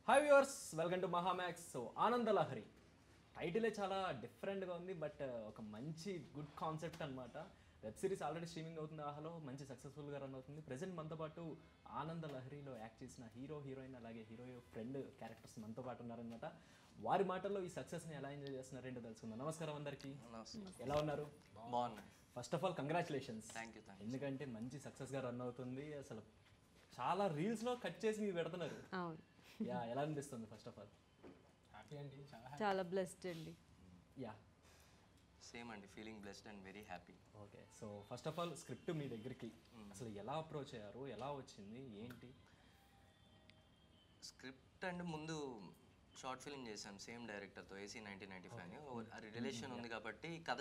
Hi viewers, welcome to Mahamax. So Anandalahari టైటిలే చాలా డిఫరెంట్గా ఉంది, బట్ ఒక మంచి గుడ్ కాన్సెప్ట్ అనమాట. వెబ్ సిరీస్ ఆల్రెడీ స్ట్రీమింగ్ అవుతుంది, ఆహలో మంచి సక్సెస్ఫుల్గా రన్ అవుతుంది. ప్రజెంట్ మనతో పాటు ఆనందలహరిలో యాక్ట్ చేసిన హీరో హీరోయిన్ అలాగే హీరో ఫ్రెండ్ క్యారెక్టర్స్ మనతో పాటు ఉన్నారనమాట. వారి మాటల్లో ఈ సక్సెస్ని ఎలా ఎంజాయ్ చేస్తున్నారు ఏంటో తెలుసుకుందాం. నమస్కారం అందరికీ, ఎలా ఉన్నారు? బాగున్నాయి. First of all congratulations, thank you. ఎందుకంటే మంచి సక్సెస్గా రన్ అవుతుంది. అసలు చాలా రీల్స్లో కట్ చేసి మీరు పెడుతున్నారు. అవును, యా, ఎలా అనిపిస్తుంది? ఫస్ట్ ఆఫ్ ఆల్ హ్యాపీ అండి, చాలా బ్లెస్డ్ అండి. యా, సేమ్ అండి, feeling blessed and very happy. Okay. So first of all script మీ దగ్గరికి అసలు ఎలా అప్రోచ్ అయ్యారు, ఎలా వచ్చింది, ఏంటి? స్క్రిప్ట్ అండ్ ముందు షార్ట్ ఫిల్మ్ చేశాను సేమ్ డైరెక్టర్తో, AC 1995 అని. అది రిలేషన్ ఉంది కాబట్టి కథ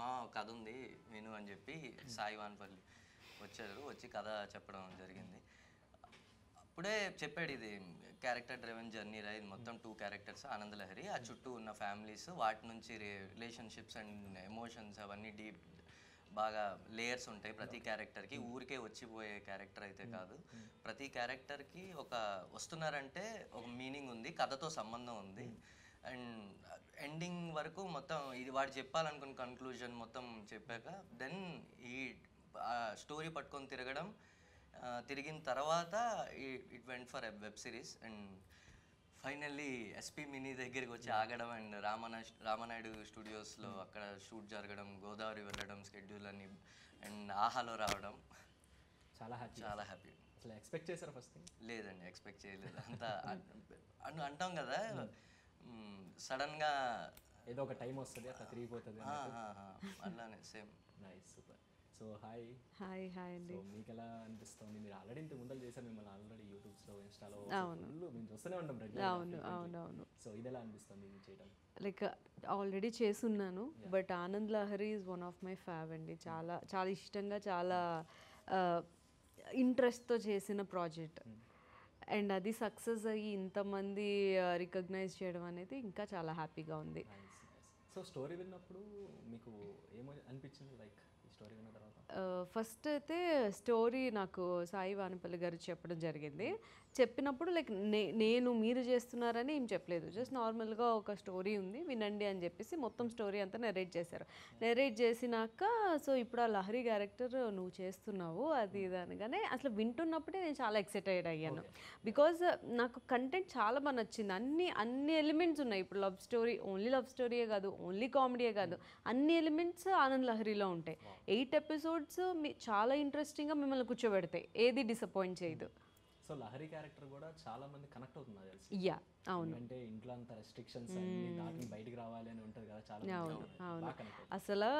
మా కథ ఉంది విను అని చెప్పి సాయి వాన్పల్లి వచ్చి కథ చెప్పడం జరిగింది. అప్పుడే చెప్పాడు, ఇది క్యారెక్టర్ డ్రైవెన్ జర్నీ రా, ఇది మొత్తం 2 క్యారెక్టర్స్ ఆనందలహరి, ఆ చుట్టూ ఉన్న ఫ్యామిలీస్, వాటి నుంచి రిలేషన్షిప్స్ అండ్ ఎమోషన్స్ అవన్నీ డీప్ బాగా లేయర్స్ ఉంటాయి ప్రతి క్యారెక్టర్కి. ఊరికే వచ్చిపోయే క్యారెక్టర్ అయితే కాదు, ప్రతి క్యారెక్టర్కి ఒక వస్తున్నారంటే ఒక మీనింగ్ ఉంది, కథతో సంబంధం ఉంది. అండ్ ఎండింగ్ వరకు మొత్తం ఇది వాడు చెప్పాలనుకున్న కన్క్లూజన్ మొత్తం చెప్పాక దెన్ ఈ స్టోరీ పట్టుకొని తిరిగిన తర్వాత it went for web series. And finally SP mini దగ్గరికి వచ్చి ఆగడం అండ్ రామనాయుడు స్టూడియోస్లో అక్కడ షూట్ జరగడం, గోదావరి వెళ్ళడం, స్కెడ్యూల్ అని, అండ్ ఆహాలో రావడం చాలా హ్యాపీ. చాలా హ్యాపీ. అసలు ఎక్స్పెక్ట్ చేశారా ఫస్ట్ థింగ్? లేదండి, ఎక్స్పెక్ట్ చేయలేదు. అంతా అంటాం కదా, సడన్గా ఏదో ఒక టైం వస్తుంది, అట్లా తిరిగిపోతుంది. అలానే same. Nice, super. So hi. Hi అండి. సో మీకు ఎలా అనిపిస్తుంది? మీరు ఆల్రెడీ ఇంత ముందర చేశారు, మిమ్మల్ని ఆల్రెడీ యూట్యూబ్స్లో, ఇన్స్టాలో అవును, మేము చూస్తూనే ఉంటాం అవును. సో ఇది ఎలా అనిపిస్తుంది ఇది చేయడం? లైక్ ఆల్రెడీ చేసున్నాను, but Anand Lahari is one of my fave అండి. చాలా చాలా ఇష్టంగా, చాలా ఇంట్రెస్ట్తో చేసిన ప్రాజెక్ట్. అండ్ అది సక్సెస్ అయ్యి ఇంతమంది రికగ్నైజ్ చేయడం అనేది ఇంకా చాలా హ్యాపీగా ఉంది. సో స్టోరీ విన్నప్పుడు మీకు ఏమో అనిపించింది, లైక్ ఈ స్టోరీ విన్న తర్వాత? ఫస్ట్ అయితే స్టోరీ నాకు సాయి వానపల్లి గారు చెప్పడం జరిగింది. చెప్పినప్పుడు లైక్ మీరు చేస్తున్నారని ఏం చెప్పలేదు, జస్ట్ నార్మల్గా ఒక స్టోరీ ఉంది వినండి అని చెప్పేసి మొత్తం స్టోరీ అంతా నెరేట్ చేశారు. నెరేట్ చేసినాక సో ఇప్పుడు ఆ లహరి క్యారెక్టర్ నువ్వు చేస్తున్నావు అది ఇది అనగానే అసలు వింటున్నప్పుడే నేను చాలా ఎక్సైటెడ్ అయ్యాను. బికాజ్ నాకు కంటెంట్ చాలా బాగా నచ్చింది. అన్ని ఎలిమెంట్స్ ఉన్నాయి. ఇప్పుడు ఓన్లీ లవ్ స్టోరీయే కాదు, ఓన్లీ కామెడీయే కాదు, అన్ని ఎలిమెంట్స్ ఆనంద్ లహరిలో ఉంటాయి. 8 ఎపిసోడ్స్ చాలా ఇంట్రెస్టింగ్గా మిమ్మల్ని కూర్చోబెడతాయి, ఏది డిసప్పాయింట్ చేయదు. సో లహరి క్యారెక్టర్ కూడా చాలా మంది కనెక్ట్ అవుతున్నారు తెలిసి. యా, అవును. అంటే ఇంట్లో అంత రెస్ట్రిక్షన్స్ అన్ని దాటి బయటికి రావాలి అని ఉంటుంది కదా, చాలా అవును. అసలు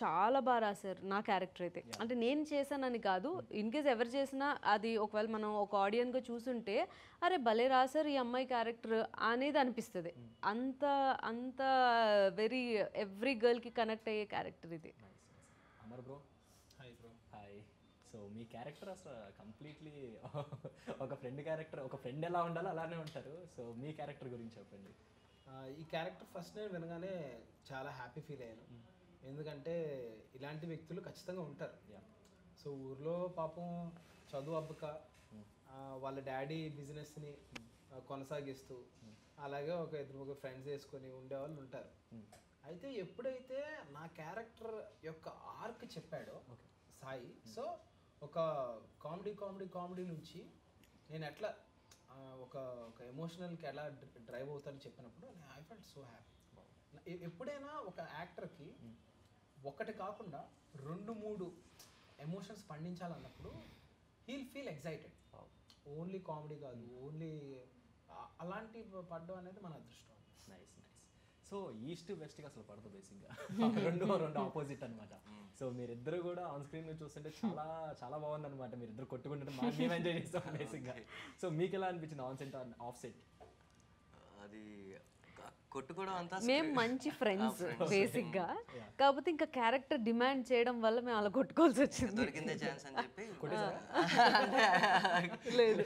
చాలా బాగా రాశారు నా క్యారెక్టర్ అయితే. అంటే నేను చేశానని కాదు, ఇన్ కేస్ ఎవరు చేసినా అది ఒకవేళ మనం ఒక ఆడియన్గా చూసుంటే అరే భలే రాశారు ఈ అమ్మాయి క్యారెక్టర్ అనేది అనిపిస్తుంది. అంత వెరీ ఎవ్రీ గర్ల్కి కనెక్ట్ అయ్యే క్యారెక్టర్ ఇది. Amar bro. Hi bro. Hi. So మీ క్యారెక్టర్ అసలు కంప్లీట్లీ ఒక ఫ్రెండ్ క్యారెక్టర్, ఒక ఫ్రెండ్ ఎలా ఉండాలో అలానే ఉంటారు. సో మీ క్యారెక్టర్ గురించి చెప్పండి. ఈ క్యారెక్టర్ ఫస్ట్ నేను వినగానే చాలా హ్యాపీ ఫీల్ అయ్యాను, ఎందుకంటే ఇలాంటి వ్యక్తులు ఖచ్చితంగా ఉంటారు. సో ఊర్లో పాపం చదువు అబ్బక వాళ్ళ డాడీ బిజినెస్ని కొనసాగిస్తూ అలాగే ఒక 2-3 ఫ్రెండ్స్ వేసుకొని ఉండేవాళ్ళు ఉంటారు. అయితే ఎప్పుడైతే నా క్యారెక్టర్ యొక్క ఆర్క్ చెప్పాడో సాయి, సో ఒక కామెడీ నుంచి నేను ఎట్లా ఒక ఎమోషనల్కి ఎలా డ్రైవ్ అవుతానని చెప్పినప్పుడు ఐ ఫెల్ట్ సో హ్యాపీ. ఎప్పుడైనా ఒక యాక్టర్కి ఒకటి కాకుండా 2-3 ఎమోషన్స్ పండించాలన్నప్పుడు హీల్ ఫీల్ ఎక్సైటెడ్. ఓన్లీ కామెడీ కాదు, ఓన్లీ అలాంటి పడ్డం అనేది మన అదృష్టం. నైస్. సో ఈస్ట్ వెస్ట్కి అసలు పడదు బేసిక్గా, రెండు ఆపోజిట్ అనమాట. సో మీరిద్దరు కూడా ఆన్ స్క్రీన్ మీద చూస్తుంటే చాలా చాలా బాగుంది అనమాట. మీరిద్దరు కొట్టుకుంటుంటే మేము ఎంజాయ్ చేస్తాం బేసిక్గా. సో మీకు ఎలా అనిపించింది ఆన్ సెట్ ఆఫ్ సెట్? అది కొట్టుకోవడం అంతా మేము మంచి ఫ్రెండ్స్ బేసిక్గా, కాకపోతే ఇంకా క్యారెక్టర్ డిమాండ్ చేయడం వల్ల మేము అలా కొట్టుకోవాల్సి వచ్చింది. దొరికిందే ఛాన్స్ అని చెప్పి లేదు,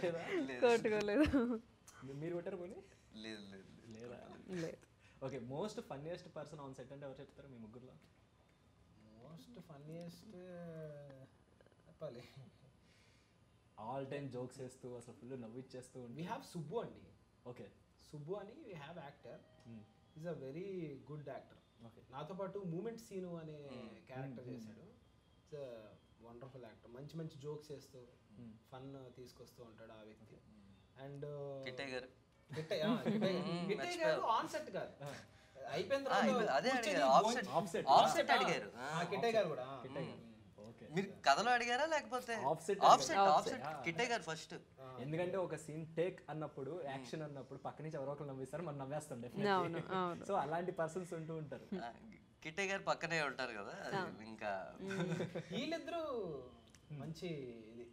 కొట్టుకోలేదు. మీరు కొట్టారు పోనీ? లేదా? లేదు. Okay, most funniest person on set అంటే ఎవరు చెప్తారు మీ ముగ్గురులో? మోస్ట్ ఫన్నీయెస్ట్ చెప్పాలి, ఆల్ టైమ్ జోక్స్ వేస్తూ అసలు ఫుల్ నవ్వు ఇచ్చేస్తూ వీ హ్యావ్ సుబ్బు అండి. ఓకే సుబ్బు అని we have actor, is a very good actor. Okay నాతో పాటు మూమెంట్ సీను అనే క్యారెక్టర్ చేశాడు. ఇట్స్ వండర్ఫుల్ యాక్టర్, మంచి మంచి జోక్స్ చేస్తూ ఫన్ తీసుకొస్తూ ఉంటాడు ఆ వ్యక్తి. అండ్ కిట్టయ్య గారు కిట్టయ్య గారు ఆన్ సెట్ కాదు, అయిపోయిన అదే ఆఫ్సెట్ అడిగారు. కిట్టయ్య గారు కూడా ఓకే మీరు కథలో అడిగారా లేకపోతే Offset ఆఫ్సెట్ కిట్టయ్య గారు ఫస్ట్? ఎందుకంటే ఒక సీన్ టేక్ అన్నప్పుడు యాక్షన్ అన్నప్పుడు పక్క నుంచి ఎవరో ఒకరు నవ్విస్తారు, మనం నవ్వేస్తాం అవును, డెఫినెట్లీ. అవును. సో అలాంటి పర్సన్స్ ఉంటూ ఉంటారు. కిట్టయ్య గారు పక్కనే ఉంటారు కదా, ఇంకా వీళ్ళిద్దరూ మంచి ఇది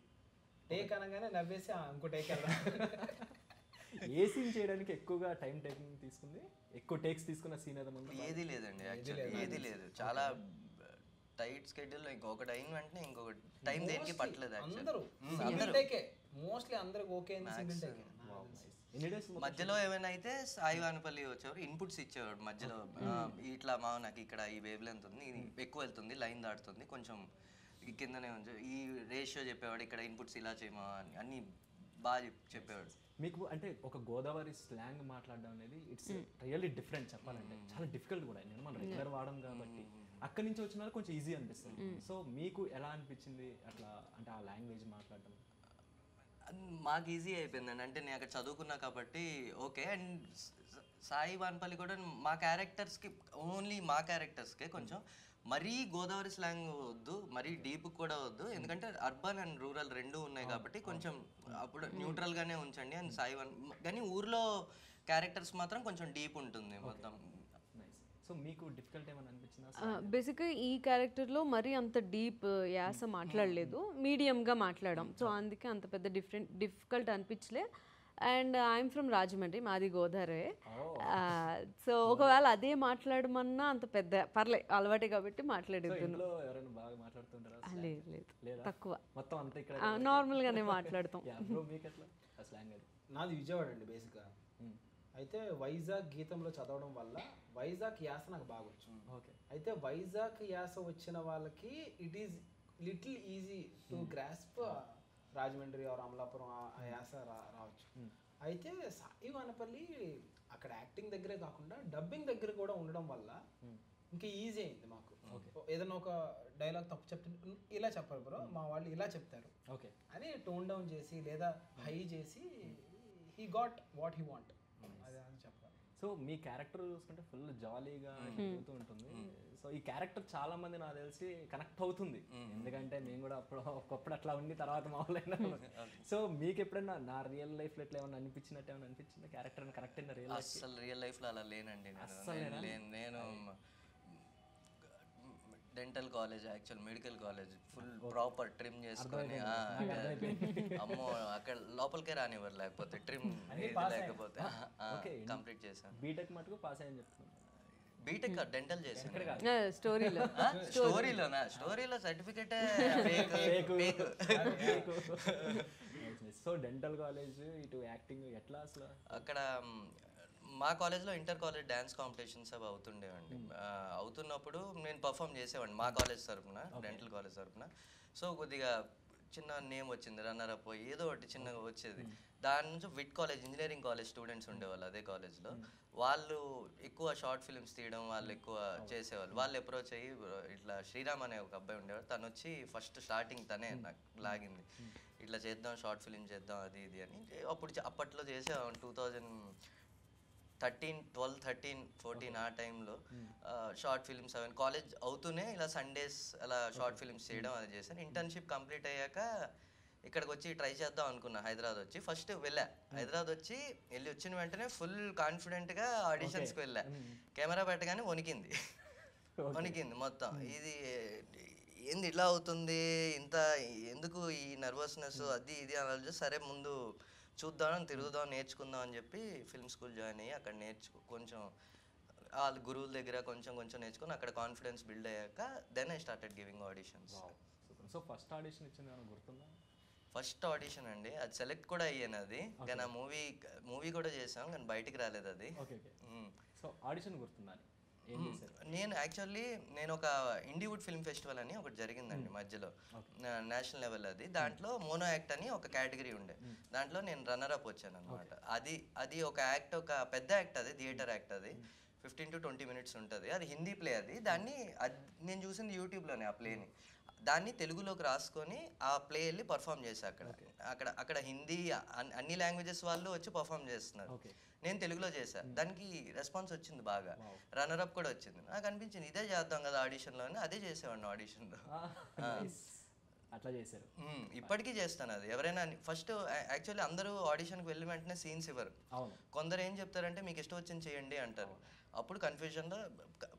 టేక్ అనగానే నవ్వేసి ఇంకో టేక్ వెళ్దాం. ఏ సీన్ చేయడానికి ఎక్కువగా టైం టేకింగ్ తీసుకుంది, ఎక్కువ టేక్స్ తీసుకున్న సీన్ ఏదైనా ఏది లేదండి, యాక్చువల్లీ ఏది లేదు. చాలా టైట్ స్కెడ్యూల్, ఇంకొకటి అయిన వెంటనే ఇంకొకటి టైం దేనికి పట్టలేదు అందరూ యాక్చువల్లీ. సింగిల్ టేకే మోస్ట్లీ అందరికి ఓకే అయింది సింగిల్ టేకే. ఎన్ని డేస్ మధ్యలో ఏమైనా అయితే సాయి వానపల్లి వచ్చేవారు, ఇన్పుట్స్ ఇచ్చేవాడు మధ్యలో. ఇట్లా మా నాకు ఇక్కడ ఈ వేవ్ లెంత్ ఉంది, ఇది ఎక్కువ వెళ్తుంది, లైన్ దాటుతుంది, కొంచెం ఈ కిందనే ఉంచు, ఈ రేషియో చెప్పేవాడు, ఇక్కడ ఇన్పుట్స్ ఇలా చేయమా అని అన్ని బాగా చెప్పేవాడు. మీకు అంటే ఒక గోదావరి స్లాంగ్ మాట్లాడడం అనేది ఇట్స్ రియల్లీ డిఫరెంట్ చెప్పాలంటే, చాలా డిఫికల్ట్ కూడా. నేను మనం రెగ్యులర్ వాడడం కాబట్టి అక్కడి నుంచి వచ్చిన వాళ్ళకి కొంచెం ఈజీ అనిపిస్తుంది. సో మీకు ఎలా అనిపించింది అట్లా అంటే ఆ లాంగ్వేజ్ మాట్లాడడం? మాకు ఈజీ అయిపోయిందండి, అంటే నేను అక్కడ చదువుకున్నా కాబట్టి ఓకే. అండ్ సాయి వానపల్లి కూడా మా క్యారెక్టర్స్కి, ఓన్లీ మా క్యారెక్టర్స్కే కొంచెం మరీ గోదావరి స్లాంగ్ వద్దు, మరీ డీప్ కూడా వద్దు, ఎందుకంటే అర్బన్ అండ్ రూరల్ రెండు ఉన్నాయి కాబట్టి కొంచెం అప్పుడు న్యూట్రల్గానే ఉంచండి. అండ్ సాయి వన్ కానీ ఊర్లో క్యారెక్టర్స్ మాత్రం కొంచెం డీప్ ఉంటుంది మొత్తం. సో మీకు డిఫికల్ట్ ఏమైనా అనిపించిందా? బేసిక్గా ఈ క్యారెక్టర్లో మరీ అంత డీప్ యాస మాట్లాడలేదు, మీడియంగా మాట్లాడాం. సో అందుకే అంత పెద్ద డిఫికల్ట్ అనిపించలే. అండ్ ఐఎమ్ ఫ్రమ్ రాజమండ్రి, మాది గోదావరి. సో ఒకవేళ అదే మాట్లాడమన్నా అంత పెద్ద పర్లే, అలవాటే కాబట్టి మాట్లాడేది. ఎవరైనా బాగా మాట్లాడుతుంటారా? లేదు లేదు, తక్కువ, మొత్తం అంతా ఇక్కడ నార్మల్గానే మాట్లాడతాం. మీకు ఎట్లా ఆ స్లాంగ్ అది? నాది విజయవాడ అండి బేసిక్గా. అయితే వైజాగ్ గీతంలో చదవడం వల్ల వైజాగ్ యాస నాకు బాగా వచ్చు. ఓకే. అయితే వైజాగ్ యాస వచ్చిన వాళ్ళకి it is little easy to grasp Rajahmundry or Amalapuram ఆ యాస రావచ్చు. అయితే సాయి వానపల్లి అక్కడ యాక్టింగ్ దగ్గరే కాకుండా డబ్బింగ్ దగ్గర కూడా ఉండడం వల్ల ఇంకా ఈజీ అయింది మాకు. ఏదైనా ఒక డైలాగ్ తప్పు చెప్తే ఇలా చెప్పరు బ్రో, మా వాళ్ళు ఇలా చెప్తారు అని టోన్ డౌన్ చేసి లేదా హై చేసి he got what he want అదే అని చెప్పాలి. సో మీ క్యారెక్టర్ చూసుకుంటే ఫుల్ జాలీగా తిరుగుతూ ఉంటుంది. సో ఈ క్యారెక్టర్ చాలా మంది నాకు తెలిసి కనెక్ట్ అవుతుంది, ఎందుకంటే నేను కూడా ఒకప్పుడు అట్లా ఉండి తర్వాత మామూలైనా. సో మీకు ఎప్పుడైనా నా రియల్ లైఫ్ లో ఎట్లా ఏమైనా అనిపించినట్టు ఏమైనా అనిపించింది క్యారెక్టర్ కనెక్ట్ అయిన రియల్ లైఫ్? అసలు రియల్ లైఫ్లో అలా లేనండి నేను dental college, actual medical college, full proper trim చేసుకొని అమ్మో అక్కడ లోపలికే రానివ్వరు, లేకపోతే ట్రిమ్ లేకపోతే కంప్లీట్ చేశాను. బీటెక్ మటుకు పాస్ అయ్యని చెప్తున్నాను. బీటెక్ డెంటల్ చేశాను. స్టోరీలో సర్టిఫికేట్. సో డెంటల్ కాలేజ్ ఇటు యాక్టింగ్ ఎట్లా అసలు? అక్కడ మా కాలేజ్లో ఇంటర్ కాలేజ్ డ్యాన్స్ కాంపిటీషన్స్ అవి అవుతుండేవండి. అవుతున్నప్పుడు నేను పర్ఫామ్ చేసేవాడిని మా కాలేజ్ తరఫున, డెంటల్ కాలేజ్ తరఫున. సో కొద్దిగా చిన్న నేమ్ వచ్చింది, రన్నర్ అప్ ఏదో ఒకటి చిన్నగా వచ్చేది. దాని నుంచి VIT college, engineering college students ఉండేవాళ్ళు అదే కాలేజ్లో. వాళ్ళు ఎక్కువ షార్ట్ ఫిల్మ్స్ తీయడం వాళ్ళు ఎక్కువ చేసేవాళ్ళు. వాళ్ళు అప్రోచ్ అయ్యి ఇట్లా శ్రీరామ్ అనే ఒక అబ్బాయి ఉండేవాడు, తను వచ్చి ఫస్ట్ స్టార్టింగ్ తనే నాకు లాగింది, ఇట్లా చేద్దాం షార్ట్ ఫిల్మ్ చేద్దాం అది ఇది అని. అప్పట్లో చేసేవాళ్ళం 2013-14 ఆ టైంలో షార్ట్ ఫిల్మ్స్ అవన్నీ కాలేజ్ అవుతూనే ఇలా సండేస్ అలా షార్ట్ ఫిల్మ్స్ చేయడం అది చేశాను. ఇంటర్న్షిప్ కంప్లీట్ అయ్యాక ఇక్కడికి వచ్చి ట్రై చేద్దాం అనుకున్నా. హైదరాబాద్ వచ్చి ఫస్ట్ వెళ్ళా. హైదరాబాద్ వచ్చి వెళ్ళి వచ్చిన వెంటనే ఫుల్ కాన్ఫిడెంట్గా ఆడిషన్స్కి వెళ్ళా. కెమెరా పెట్టగానే వణికింది మొత్తం. ఇది ఏంది ఇట్లా అవుతుంది, ఇంత ఎందుకు ఈ నర్వస్నెస్ అది ఇది అని. సరే ముందు చూద్దాం, తిరుగుదాం, నేర్చుకుందాం అని చెప్పి ఫిల్మ్ స్కూల్ జాయిన్ అయ్యి అక్కడ కొంచెం వాళ్ళ గురువుల దగ్గర కొంచెం నేర్చుకుని అక్కడ కాన్ఫిడెన్స్ బిల్డ్ అయ్యాక then I started giving auditions. So first audition ఇచ్చింది ఏమైనా గుర్తుందా? ఫస్ట్ ఆడిషన్ అండి, అది సెలెక్ట్ కూడా అయ్యాను. అది కానీ ఆ మూవీ కూడా చేసాం కానీ బయటికి రాలేదు అది. ఓకే. సో ఆడిషన్ గుర్తుందా? నేను యాక్చువల్లీ నేను ఒక ఇండివుడ్ ఫిల్మ్ ఫెస్టివల్ అని ఒకటి జరిగిందండి మధ్యలో, నేషనల్ లెవెల్ అది. దాంట్లో మోనో యాక్ట్ అని ఒక కేటగిరీ ఉండే, దాంట్లో నేను రన్నర్ అప్ వచ్చాను అనమాట. అది ఒక యాక్ట్, ఒక పెద్ద యాక్ట్, అది థియేటర్ యాక్ట్. అది 15 to 20 minutes ఉంటుంది. అది హిందీ ప్లే. దాన్ని నేను చూసింది యూట్యూబ్లోనే ఆ ప్లేని. దాన్ని తెలుగులోకి రాసుకొని ఆ ప్లే వెళ్ళి పర్ఫామ్ చేశా అక్కడ హిందీ అన్ని లాంగ్వేజెస్ వాళ్ళు వచ్చి పర్ఫామ్ చేస్తున్నారు. నేను తెలుగులో చేశా. దానికి రెస్పాన్స్ వచ్చింది బాగా, రన్నర్ అప్ కూడా వచ్చింది. నాకు అనిపించింది ఇదే చేద్దాం కదా ఆడిషన్లో అని, అదే చేసేవాడిని ఆడిషన్లో. అట్లా చేశారు. ఇప్పటికీ చేస్తాను అది. ఎవరైనా ఫస్ట్ యాక్చువల్లీ అందరూ ఆడిషన్కి వెళ్ళిన వెంటనే సీన్స్ ఇవ్వరు. కొందరు ఏం చెప్తారంటే మీకు ఇష్టం వచ్చింది చేయండి అంటారు. అప్పుడు కన్ఫ్యూజన్లో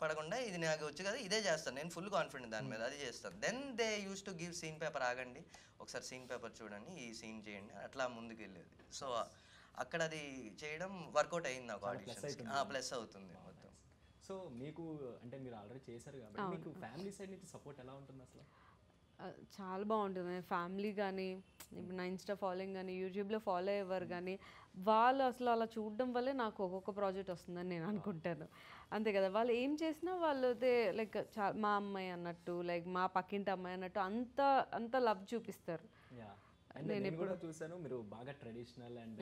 పడకుండా ఇది నాకు వచ్చి కదా ఇదే చేస్తాను, నేను ఫుల్ కాన్ఫిడెంట్ దాని మీద, అది చేస్తాను. Then they use to give scene paper, ఆగండి ఒకసారి సీన్ పేపర్ చూడండి, ఈ సీన్ చేయండి, అట్లా ముందుకు వెళ్ళేది. సో అక్కడ అది చేయడం వర్కౌట్ అయింది నాకు. ఆడిషన్ ప్లస్ అవుతుంది మొత్తం. సో మీకు అంటే మీరు ఆల్రెడీ చేశారు కాబట్టి మీకు ఫ్యామిలీ సైడ్ నుంచి సపోర్ట్ ఎలా ఉంటుంది అసలు? చాలా బాగుంటుంది. ఫ్యామిలీ కానీ, ఇప్పుడు నా ఇన్స్టా ఫాలోయింగ్ కానీ, యూట్యూబ్లో ఫాలో అయ్యేవారు కానీ, వాళ్ళు అసలు అలా చూడడం వల్లే నాకు ఒక్కొక్క ప్రాజెక్ట్ వస్తుందని నేను అనుకుంటాను. అంతే కదా, వాళ్ళు ఏం చేసినా వాళ్ళు అయితే లైక్ మా అమ్మాయి అన్నట్టు, లైక్ మా పక్కింటి అమ్మాయి అన్నట్టు అంత లవ్ చూపిస్తారు. నేను కూడా చూసాను మీరు బాగా ట్రెడిషనల్ అండ్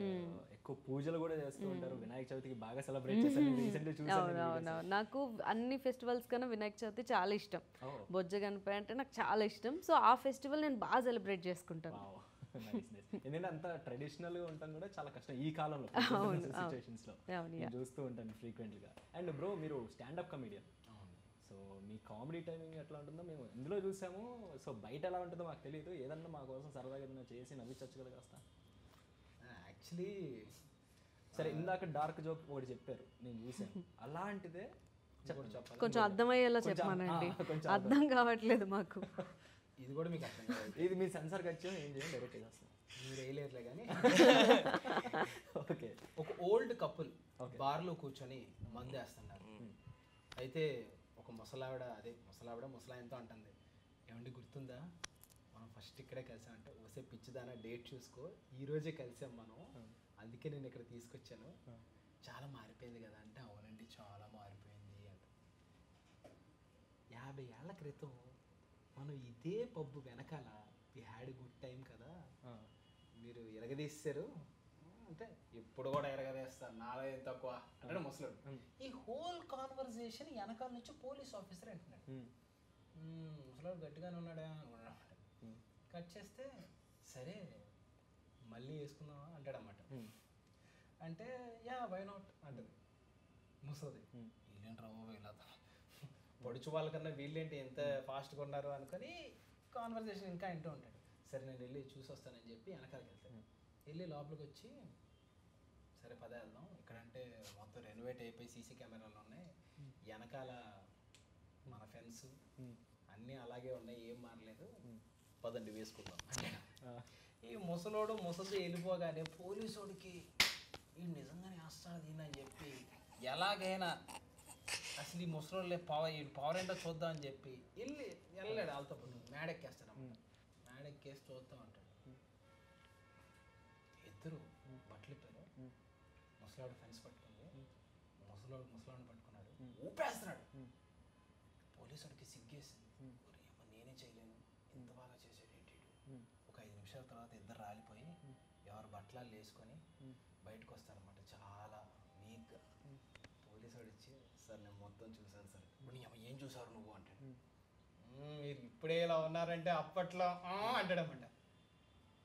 ఎక్కువ పూజలు కూడా చేస్తూ ఉంటారు. వినాయక చవితికి బాగా సెలబ్రేట్ చేశారు రీసెంట్లీ చూసాను. అవునవును, నాకు అన్ని ఫెస్టివల్స్ కన్నా వినాయక చవితి చాలా ఇష్టం. బొజ్జ గణపతి అంటే నాకు చాలా ఇష్టం. సో ఆ ఫెస్టివల్ నేను బాగా సెలబ్రేట్ చేసుకుంటాను. ఎందుకంటే అంత ట్రెడిషనల్ గా ఉంటాం కూడా చాలా కష్టం ఈ కాలంలో సిచ్యువేషన్స్ లో చూస్తూ ఉంటాను ఫ్రీక్వెంట్గా. అండ్ బ్రో మీరు స్టాండప్ కమెడియన్, సో మీ కామెడీ టైమింగ్ ఎట్లా ఉంటుందో మేము ఇందులో చూసాము. సో బయట ఎలా ఉంటుందో మాకు తెలియదు. ఏదన్నా మా కోసం సరదాగా ఏదైనా చేసి నవ్వించచ్చు కదా కాస్త. యాక్చువల్లీ సరే, ఇందాక డార్క్ జోక్ ఒకటి చెప్పారు, నేను చూసాను. అలాంటిదే కొంచెం అర్థమయ్యేలా చెప్పమానండి, అర్థం కావట్లేదు మాకు. ఇది కూడా మీకు అర్థం కాదు. ఇది మీ సెన్సార్కి వచ్చి ఏం చేయండి డైరెక్ట్ చేస్తాం, మీరు వేయలేరులే కానీ. ఓకే, ఒక ఓల్డ్ కపుల్ బార్లో కూర్చొని మందు వేస్తున్నారు. అయితే ఒక ముసలాయనతో అంటుంది, ఏమండి గుర్తుందా మనం ఫస్ట్ ఇక్కడే కలిసామంటే, ఓసే పిచ్చిదానా డేట్ చూసుకో, ఈరోజే కలిసాం మనం, అందుకే నేను ఇక్కడ తీసుకొచ్చాను, చాలా మారిపోయింది కదా అంటే, అవునండి చాలా మారిపోయింది అంట. 50 ఏళ్ల క్రితం మనం ఇదే పబ్బు వెనకాల వి హ్యాడ్ గుడ్ టైం కదా, మీరు ఎరగదీశారు అంటే ఇప్పుడు కూడా ఎరగదేస్తారు, నాలో ఏం తక్కువ అంటే ముసలాడు. ఈ హోల్ కాన్వర్జేషన్ వెనకాల నుంచి పోలీస్ ఆఫీసర్ అంటున్నాడు. ముసలాడు గట్టిగానే ఉన్నాడా అనుకున్నాడు. కట్ చేస్తే సరే మళ్ళీ వేసుకుందామా అంటాడు అన్నమాట. అంటే యా వై నాట్ అంటది ముసలి. వీళ్ళేంటి రావు ఇలా పొడుచు వాళ్ళకన్నా వీళ్ళేంటి ఎంత ఫాస్ట్గా ఉన్నారు అనుకొని కాన్వర్జేషన్ ఇంకా వింటూ ఉంటాడు. సరే నేను వెళ్ళి చూసి వస్తానని చెప్పి వెనకాలకి వెళ్తాను. వెళ్ళి లోపలికి వచ్చి సరే పదే వెళ్దాం, ఇక్కడంటే మొత్తం రెనోవేట్ అయిపోయి సీసీ కెమెరాలు ఉన్నాయి, వెనకాల మన ఫెన్స్ అన్నీ అలాగే ఉన్నాయి, ఏం మారలేదు, పదండి వేసుకుందాం. ఈ ముసలిది వెళ్ళిపోగానే పోలీసుడికి ఈ నిజంగానే వేస్తాడు దీన్ని అని చెప్పి ఎలాగైనా అసలు ఈ ముసలోళ్ళే పవర్ ఏంటో చూద్దాం అని చెప్పి వెళ్ళాడు. వాళ్ళతో పాటు మేడెక్కేస్తాడు అన్నమాట. మేడెక్కేసి చూస్తూ ఉంటాడు. ఇద్దరు బట్టలు ఇప్పారు. ముసలాడు ఫెన్స్ పట్టుకుంది, ముసలాడిని పట్టుకున్నాడు, ఊపేస్తున్నాడు. పోలీసుడికి సిగ్గేసింది, నేనే చేయలేను, ఇంత బాగా చేసాడు ఏంటి. ఒక 5 నిమిషాల తర్వాత ఇద్దరు రాలిపోయి ఎవరు బట్టలు వేసుకొని బయటకు వస్తారన్నమాట, చాలా వీక్గా. పోలీసుడు ఇచ్చి సార్ నేను మొత్తం చూశాను సార్. ఇప్పుడు ఏం చూసారు నువ్వు అంటాడు. మీరు ఇప్పుడే ఇలా ఉన్నారంటే అప్పట్లో అంటాడన్నమాట.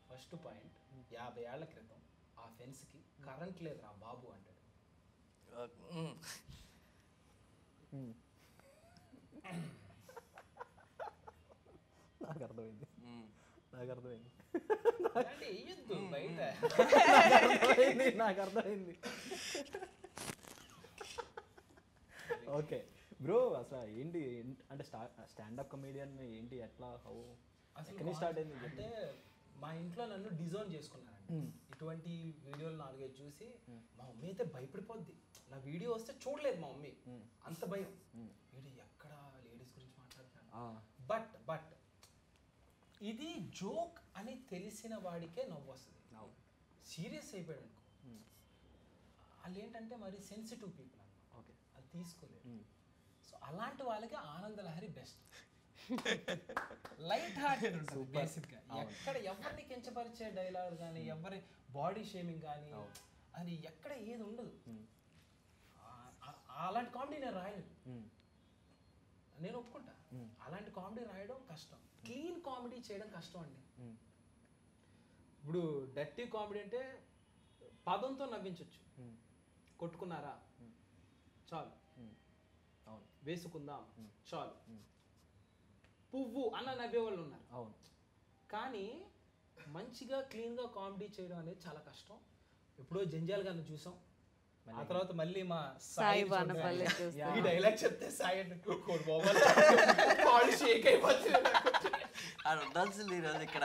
ఫస్ట్ పాయింట్, 50 ఏళ్ల క్రితం ఆ ఫెన్స్కి కరెంట్ లేదురా బాబు అంటాడు. నాకు అర్థమైంది. బయట నాకు అర్థమైంది. ఓకే బ్రో, అసలు ఏంటి అంటే స్టాండప్ కమెడియన్ ఏంటి, ఎట్లా అసలు స్టార్ట్ అయింది అంటే మా ఇంట్లో నన్ను డిజైన్ చేసుకున్నానండి. ఇటువంటి వీడియోలు 4-5 చూసి మా మమ్మీ అయితే భయపడిపోద్ది. నా వీడియో వస్తే చూడలేదు మా మమ్మీ, అంత భయం. వీడు ఎక్కడ లేడీస్ గురించి మాట్లాడుతున్నాడు. బట్ ఇది జోక్ అని తెలిసిన వాడికే నవ్వు వస్తుంది. సీరియస్ అయిపోయాడు అనుకో, వాళ్ళు ఏంటంటే మరి సెన్సిటివ్ పీపుల్ అన్నమాట, అది తీసుకోలేదు. సో అలాంటి వాళ్ళకి ఆనంద లహరి బెస్ట్. లైట్ హార్టెడ్ ఉంటుంది బేసిక్గా. ఎక్కడ ఎవరిని కించపరిచే డైలాగ్ కానీ, ఎవరి బాడీ షేమింగ్ కానీ, అది ఎక్కడ ఏది ఉండదు. అలాంటి కామెడీ నేను రాయను, నేను ఒప్పుకుంటా. అలాంటి కామెడీ రాయడం కష్టం, క్లీన్ కామెడీ చేయడం కష్టం అండి. ఇప్పుడు డర్టీ కామెడీ అంటే పదంతో నవ్వించవచ్చు. కొట్టుకున్నారా చాలు, వేసుకుందాం చాలు, పువ్వు అన్న నవ్వే వాళ్ళు ఉన్నారు. అవును. కానీ మంచిగా క్లీన్గా కామెడీ చేయడం అనేది చాలా కష్టం. ఎప్పుడో జంజాల్ గారిని చూసాం, ఆ తర్వాత మళ్ళీ మా సాయి వానపల్లి ఈ డైలాగ్ చెప్తే సాయి షేక్ అయిపోతుంది. అది ఉండాల్సింది ఈరోజు ఇక్కడ.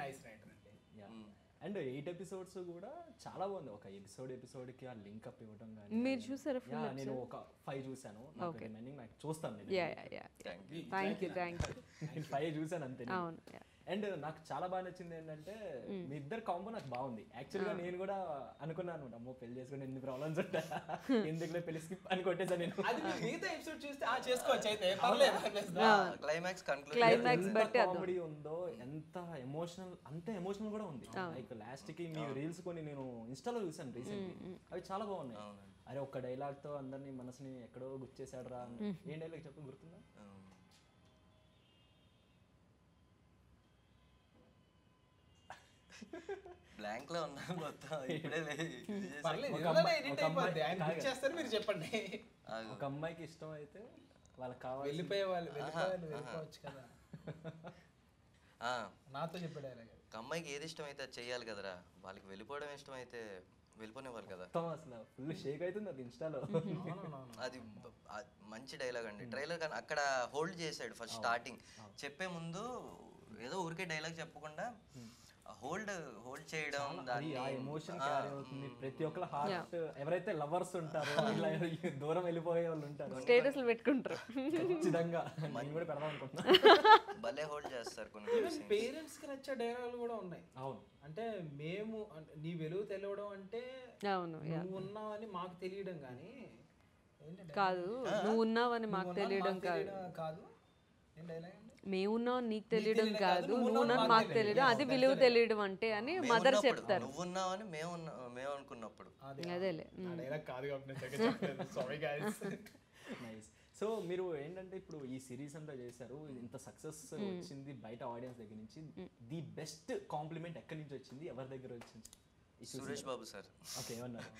నైస్ రైటర్ అండి. అండ్ 8 ఎపిసోడ్స్ కూడా చాలా బాగుంది. ఒక ఎపిసోడ్కి ఆ లింక్ అప్ ఇవ్వడం కానీ. మీరు చూసారా ఫుల్ ఎపిసోడ్? నేను ఒక 5 చూసాను. నాకు రిమైనింగ్ నాకు చూస్తాను నేను. థ్యాంక్ యూ నేను 5 చూసాను అంతే. అవును. అండ్ నాకు చాలా బాగా నచ్చింది ఏంటంటే మీ ఇద్దరు కాంబో నాకు బాగుంది. యాక్చువల్గా నేను కూడా అనుకున్నాను, అమ్మో పెళ్లి చేసుకుని ఎన్ని ప్రాబ్లమ్స్ ఉంటాయి, ఎందుకులే పెళ్లి స్కిప్ అని కొట్టేసాను నేను. అది మిగతా ఎపిసోడ్ చూస్తే చేసుకోవచ్చు అయితే పర్లేదు. క్లైమాక్స్ బట్టి కామెడీ ఉందో, ఎంత ఎమోషనల్, అంతే ఎమోషనల్ కూడా ఉంది. లైక్ లాస్ట్ కి మీ రీల్స్ కొన్ని నేను ఇన్స్టాలో చూసాను రీసెంట్లీ, అవి చాలా బాగున్నాయి. అరే ఒక్క డైలాగ్ తో అందరినీ మనసుని ఎక్కడో గుర్చేసాడు రా. ఏం డైలాగ్ చెప్పు, గుర్తుందా? బ్లాంక్ లో ఉన్నాను మొత్తం. ఇప్పుడే మీరు చెప్పండి. ఒక అమ్మాయికి ఇష్టం అయితే వాళ్ళకి కావాలి, వెళ్ళిపోయే వాళ్ళు వెళ్ళిపోవచ్చు కదా. నాతో చెప్పాడు ఒక అమ్మాయికి ఏది ఇష్టం అయితే అది చెయ్యాలి కదరా. వాళ్ళకి వెళ్ళిపోవడం ఇష్టం అయితే వెళ్ళిపోనేవాళ్ళు కదా. అసలు ఫుల్ షేక్ అవుతుంది అది ఇన్స్టాలో. అది మంచి డైలాగ్ అండి. ట్రైలర్ కానీ అక్కడ హోల్డ్ చేశాడు ఫస్ట్ స్టార్టింగ్. చెప్పే ముందు ఏదో ఊరికే డైలాగ్ చెప్పకుండా హోల్డ్ చేయడం, దాన్ని ఎమోషన్ క్యారీ అవుతుంది. ప్రతి ఒక్కళ్ళ హార్ట్, ఎవరైతే లవర్స్ ఉంటారో ఇలా దూరం వెళ్ళిపోయే వాళ్ళు ఉంటారు, స్టేటస్లు పెట్టుకుంటారు. ఖచ్చితంగా నేను కూడా పెడదాం అనుకుంటున్నా. భలే హోల్డ్ చేస్తారు. కొన్ని పేరెంట్స్ కి నచ్చే డైలాగులు కూడా ఉన్నాయి. అవును. అంటే మేము నీ వెలుగు తెలియడం అంటే అవును, నువ్వు ఉన్నావని మాకు తెలియడం కానీ కాదు, నువ్వు ఉన్నావని మాకు తెలియడం కాదు. ఏం డైలాగ్ అండి? మేము ఉన్నావు నీకు తెలియడం కాదు, నువ్వు ఉన్నావు మాకు తెలియడం, అది విలువ తెలియడం అంటే అని మదర్ చెప్తారు. నువ్వు ఉన్నావని మేము అనుకున్నప్పుడు అదేలే. నైస్. సో మీరు ఏంటంటే ఇప్పుడు ఈ సిరీస్ అంతా చేశారు, ఇంత సక్సెస్ వచ్చింది బయట ఆడియన్స్ దగ్గర నుంచి. ది బెస్ట్ కాంప్లిమెంట్ ఎక్కడి నుంచి వచ్చింది, ఎవరి దగ్గర వచ్చింది? సురేష్ బాబు సార్. ఓకే, ఏమన్నారు?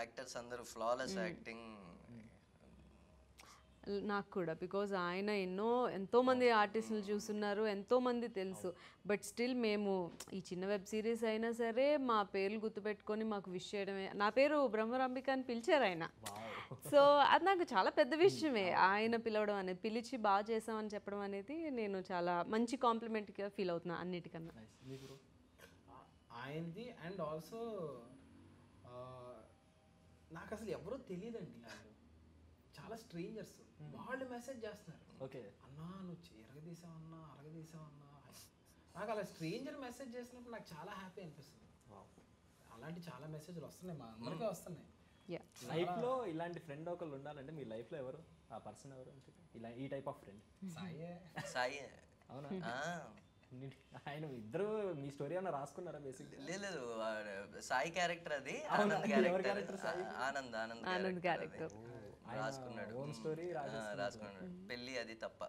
యాక్టర్స్ అందరూ ఫ్లాలెస్ యాక్టింగ్. నాకు కూడా, బికాజ్ ఆయన ఎంతోమంది ఆర్టిస్టులు చూస్తున్నారు, ఎంతోమంది తెలుసు. బట్ స్టిల్ మేము ఈ చిన్న వెబ్ సిరీస్ అయినా సరే మా పేర్లు గుర్తుపెట్టుకొని మాకు విష్ చేయడమే. నా పేరు బ్రహ్మరాంబిక అని పిలిచారు ఆయన. సో అది నాకు చాలా పెద్ద విషయమే, ఆయన పిలవడం అనేది, పిలిచి బాగా చేసామని చెప్పడం అనేది నేను చాలా మంచి కాంప్లిమెంట్గా ఫీల్ అవుతున్నాను అన్నిటికన్నా. ఆయనది. అండ్ ఆల్సో నాకు అసలు ఎవరో తెలియదండి, చాలా స్ట్రేంజర్స్ వాళ్ళు మెసేజ్ చేస్తున్నారు. ఓకే అన్నా నువ్వు ఎరగదీసావన్నా అరగదీసావన్నా. నాకు అలా స్ట్రేంజర్ మెసేజ్ చేసినప్పుడు నాకు చాలా హ్యాపీ అనిపిస్తుంది. అలాంటి చాలా మెసేజ్లు వస్తున్నాయి, మా అందరికీ వస్తున్నాయి. లైఫ్ లో ఇలాంటి ఫ్రెండ్ ఒకళ్ళు ఉండాలంటే మీ లైఫ్ లో ఎవరు, ఆ పర్సన్ ఎవరు? ఇలా ఈ టైప్ ఆఫ్ ఫ్రెండ్? సాయి. అవునా? ఆయన ఇద్దరు మీ స్టోరీ అన్న రాసుకున్నారా? బేసిక్ లేదు, సాయి క్యారెక్టర్ అది. ఆనంద్ క్యారెక్టర్ రాసుకున్నాడు. ఓన్ స్టోరీ రాసుకున్నాడు. పెళ్లి అది తప్ప.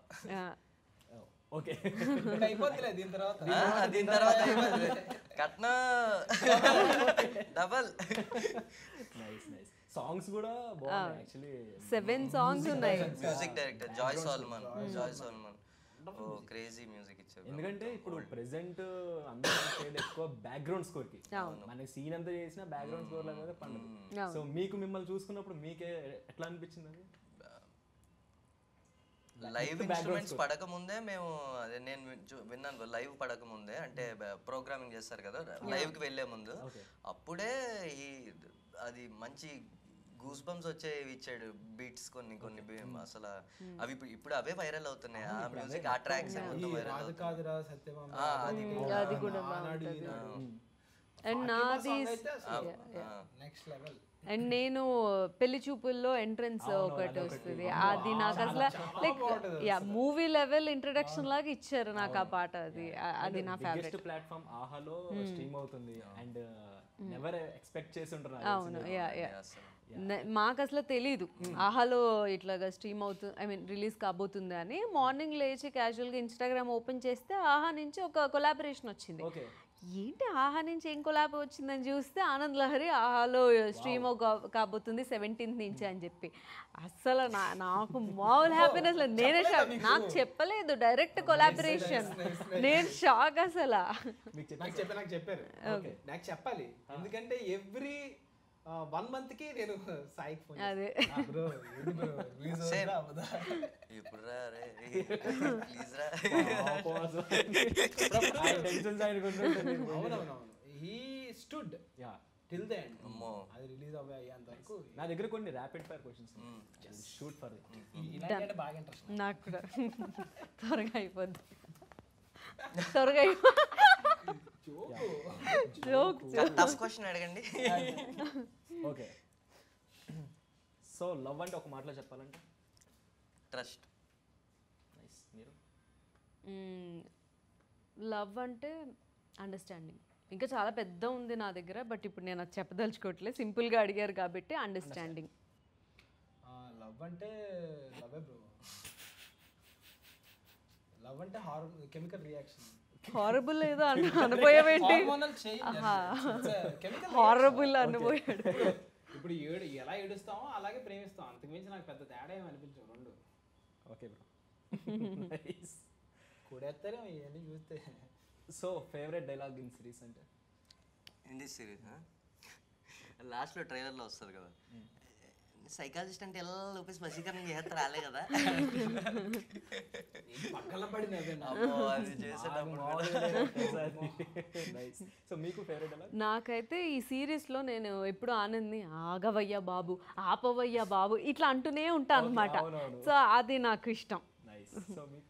ఓకే, అయిపోతుంది దీని తర్వాత. కట్న డబల్. Nice nice. సాంగ్స్ కూడా బాగున్నాయి యాక్చువల్లీ. 7 songs ఉన్నాయి. Music director Joy Salmon. ఓ క్రేజీ మ్యూజిక్ ఇచ్చారు. ఎందుకంటే ఇప్పుడు ప్రెసెంట్ అందరూ ఎక్కువ బ్యాక్గ్రౌండ్ స్కోర్ కి, మనకి సీన్ అంతా చేసిన బ్యాక్గ్రౌండ్ స్కోర్ లాగా పండుగ. సో మీకు మిమ్మల్ని చూసుకున్నప్పుడు మీకే ఎట్లా అనిపించింది అది? లైవ్ ఇన్స్ట్రుమెంట్స్ పడక ముందే మేము, అదే నేను విన్నాను, లైవ్ పడక ముందే అంటే ప్రోగ్రామింగ్ చేస్తారు కదా లైవ్ కి వెళ్లే ముందు, అప్పుడే అది మంచి గూస్ బంప్స్ వచ్చేవి ఇచ్చాడు. బీట్స్ కొన్ని అసలు అవి ఇప్పుడు అవే వైరల్ అవుతున్నాయి. ఆ మ్యూజిక్, ఆ ట్రాక్స్ అండ్ నాది నెక్స్ట్ లెవెల్. అండ్ నేను పెళ్లి చూపుల్లో ఎంట్రన్స్ ఒకటి వస్తుంది, అది నాకు అసలు లైక్ మూవీ లెవెల్ ఇంట్రడక్షన్ లాగా ఇచ్చారు నాకు ఆ పాట. అది నా ఫేవరెట్. ప్లాట్ఫామ్ ఆహాలో స్ట్రీమ్ అవుతుంది అండ్ నెవర్ ఎక్స్పెక్ట్ చేసి ఉంటారు. అవును, మాకు అసలు తెలీదు ఆహాలో ఇట్లాగా స్ట్రీమ్ అవుతుంది, ఐ మీన్ రిలీజ్ కాబోతుంది అని. మార్నింగ్ లేచి క్యాజువల్గా ఇన్స్టాగ్రామ్ ఓపెన్ చేస్తే ఆహా నుంచి ఒక కొలాబరేషన్ వచ్చింది. ఏంటి ఆహా నుంచి ఏం కొలాబ్ వచ్చిందని చూస్తే ఆనంద్ లహరి ఆహాలో స్ట్రీమ్ కాబోతుంది 17th నుంచి అని చెప్పి, అస్సలు నాకు మామూలు హ్యాపీనెస్ లేదు. నేనే షాక్, నాకు చెప్పలేదు డైరెక్ట్ కొలాబరేషన్, నేను షాక్ అసలు. నాకు చెప్పారు, నాకు చెప్పాలి, ఎందుకంటే ఎవ్రీ 1 month కి నేను సాయికి ఫోన్ అదే he stood till the end. అది రిలీజ్ అయ్యేంత వరకు నా దగ్గర కొన్ని rapid fire questions shoot for ఇలాంటి బాగా ఇంట్రెస్ట్. నాకు కూడా త్వరగా అయిపోద్ది, త్వరగా జోక్. టఫ్ క్వశ్చన్ అడగండి. ఓకే, సో లవ్ అంటే ఒక మాటలో చెప్పాలంటే ట్రస్ట్. నైస్. మీరు? లవ్ అంటే అండర్స్టాండింగ్. ఇంకా చాలా పెద్ద ఉంది నా దగ్గర, బట్ ఇప్పుడు నేను అది చెప్పదలుచుకోవట్లేదు, సింపుల్గా అడిగారు కాబట్టి అండర్స్టాండింగ్. లవ్ అంటే లవే బ్రో. లవ్ అంటే కెమికల్ రియాక్షన్. హారబుల్ ఏదో అనుభవేంటి, హారబుల్ అనుభవాడు. ఇప్పుడు ఎలా ఏడుస్తామో అలాగే ప్రేమిస్తాం, అంతకుమించి నాకు పెద్ద తేడా ఏమి అనిపించవు రెండు. ఓకే బ్రో, కూడేస్తారే ఇవన్నీ చూస్తే. So favourite dialogue in series అంటే? ఇన్ దిస్ సిరీస్ లాస్ట్లో ట్రైలర్లో వస్తుంది కదా, సైకాలజిస్ట్ అంటే ఎలా లోపేసి వశీకరణ చేస్తే రాలే కదా, పక్కన పడింది. అది చేసేటప్పుడు. సో మీకు ఫేవరెట్ డైలాగ్? నాకైతే ఈ సిరీస్లో నేను ఎప్పుడు ఆనంద్ని ఆగవయ్యా బాబు, ఆపవయ్యా బాబు ఇట్లా అంటూనే ఉంటాను అనమాట. సో అది నాకు ఇష్టం. నైస్. సో మీకు?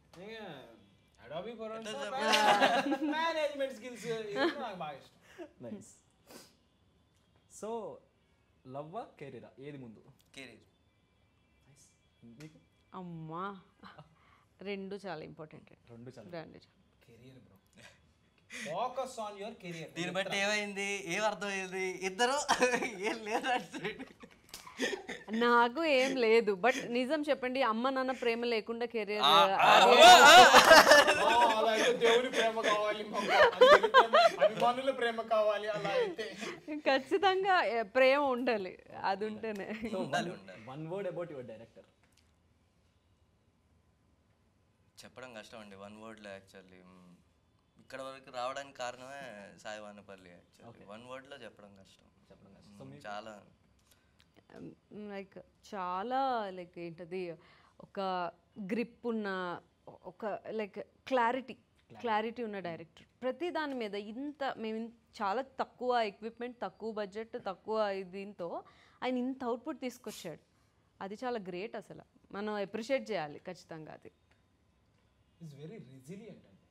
అడోబీ మేనేజ్మెంట్ స్కిల్స్ నాకు బాగా ఇష్టం. నైస్. సో లవ్వా కెరీరా, ఏది ముందు? కెరీర్. నైస్. మీకు? అమ్మా, రెండు చాలా ఇంపార్టెంట్. రెండు చాలా. Career bro, focus on your career. దీన్ని బట్టి ఏమైంది, ఏం అర్థమైంది, ఇద్దరు ఏం లేదు. నాకు ఏం లేదు, బట్ నిజం చెప్పండి, అమ్మ నాన్న ప్రేమ లేకుండా కెరీర్ దేవుని ప్రేమ కావాలి, అభిమానుల ప్రేమ కావాలి, అలా అయితే ఖచ్చితంగా ప్రేమ ఉండాలి, అది ఉంటేనే. One word about your director. చెప్పడం కష్టం అండి వన్ వర్డ్లో. యాక్చువల్లీ ఇక్కడ వరకు రావడానికి కారణమే సాయి వానపల్లి. యాక్చువల్లీ వన్ వర్డ్లో చెప్పడం కష్టం. చాలా లైక్ చాలా లైక్ ఏంటది, ఒక గ్రిప్ ఉన్న, ఒక లైక్ క్లారిటీ ఉన్న డైరెక్టర్. ప్రతి దాని మీద మేము చాలా తక్కువ ఎక్విప్మెంట్, తక్కువ బడ్జెట్, తక్కువ దీంతో ఆయన ఇంత అవుట్పుట్ తీసుకొచ్చాడు. అది చాలా గ్రేట్, అసలు మనం అప్రిషియేట్ చేయాలి ఖచ్చితంగా. అది ఇట్స్ వెరీ రెసిలియంట్ అండి.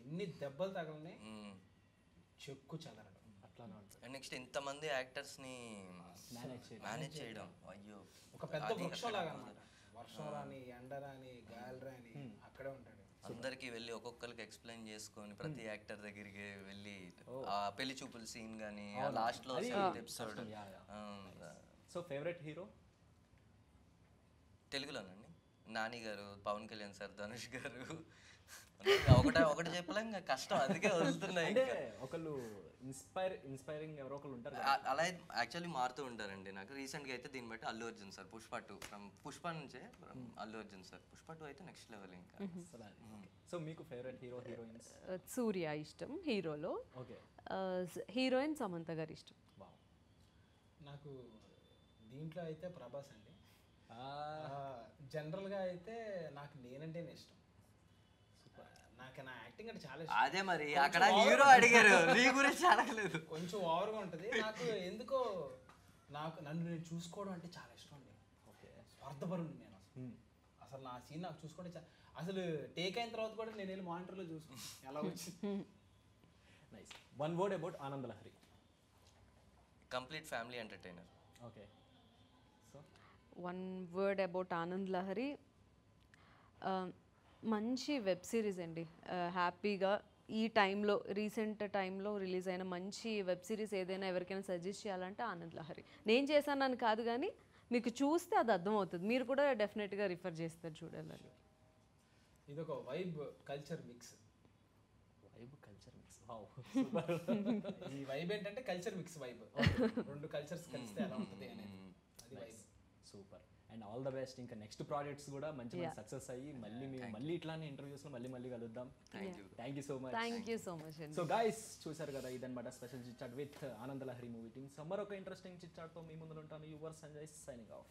ఎన్ని దెబ్బలు తగలనే చెక్కు చెదరడం అట్లానే ఉంటుంది. నెక్స్ట్ ఇంతమంది యాక్టర్స్ని మేనేజ్ చేయడం, అయ్యో ఒక పెద్ద వృక్షం లాగా అన్నమాట. వర్షం రాని, ఎండ రాని, గాలి రాని అక్కడే ఉంటాడు. అందరికి వెళ్ళి ఒక్కొక్కరికి ఎక్స్ప్లెయిన్ చేసుకొని ప్రతి యాక్టర్ దగ్గరికి వెళ్ళి ఆ పెళ్లి చూపుల సీన్ కానీ లాస్ట్లో ఎపిసోడ్. సో ఫేవరెట్ హీరో తెలుగులోనండి నాని గారు, పవన్ కళ్యాణ్ సార్, ధనుష్ గారు. ఒకటి చెప్పలేం, ఇంకా కష్టం, అందుకే వదులుతున్నాయి. ఒకళ్ళు ఇన్స్పైరింగ్ ఎవరో ఒకళ్ళు ఉంటారు. అలా యాక్చువల్లీ మారుతూ ఉంటారండి. నాకు రీసెంట్గా అయితే దీన్ని బట్టి అల్లు అర్జున్ సార్, పుష్ప 2 ఫ్రమ్ పుష్ప నుంచే అల్లు అర్జున్ సార్, పుష్ప 2 అయితే నెక్స్ట్ లెవెల్ ఇంకా. సో మీకు ఫేవరెట్ హీరోయిన్స్? సూర్య ఇష్టం హీరోలో. ఓకే. హీరోయిన్ సమంత గారు ఇష్టం. నాకు దీంట్లో అయితే ప్రభాస్ అండి. జనరల్గా అయితే నాకు నేనంటేనే ఇష్టం. నాకు నా యాక్టింగ్ అంటే చాలా ఇష్టం. అదే మరి అక్కడ హీరో అడిగారు, నీ గురించి అడగలేదు. కొంచెం ఓవర్గా ఉంటుంది. నాకు ఎందుకో నన్ను నేను చూసుకోవడం అంటే చాలా ఇష్టం అండి. ఓకే, స్వార్థపరుడు నేను అసలు నా సీన్ నాకు చూసుకోవడం అసలు టేక్ అయిన తర్వాత కూడా నేను వెళ్ళి మానిటర్లో చూసుకుంటాను ఎలా వచ్చింది. Nice. One word about Ananda Lahari. Complete family entertainer. Okay. So one word about Anand Lahari, మంచి వెబ్ సిరీస్ అండి. హ్యాపీగా ఈ టైంలో, రీసెంట్ టైంలో రిలీజ్ అయిన మంచి వెబ్ సిరీస్ ఏదైనా ఎవరికైనా సజెస్ట్ చేయాలంటే ఆనంద్ లహరి. నేను చేశానని కాదు కానీ మీకు చూస్తే అది అర్థమవుతుంది, మీరు కూడా డెఫినెట్గా రిఫర్ చేస్తారు చూడాలని. ఇది ఒక vibe culture mix. Vibe culture mix. ఈ వైబ్ ఏంటంటే కల్చర్ మిక్స్ వైబ్. రెండు కల్చర్స్ కలిస్తే ఎలా ఉంటుంది అనేది అది vibe. Super. And all the best. ఇంకా నెక్స్ట్ ప్రాజెక్ట్స్ కూడా మంచి మంచి సక్సెస్ అయ్యి మళ్ళీ మేము మళ్ళీ ఇట్లానే ఇంటర్వ్యూస్లో మళ్ళీ కలుద్దాం. Thank you so much. Thank you so much అండి. సో గైస్ చూసారు కదా, ఇదన్నమాట special chit chat with Anandalahari movie team. Summer ఒక ఇంట్రెస్టింగ్ చిట్ చాట్తో మీ ముందు ఉంటాను. Your Sanjay signing of.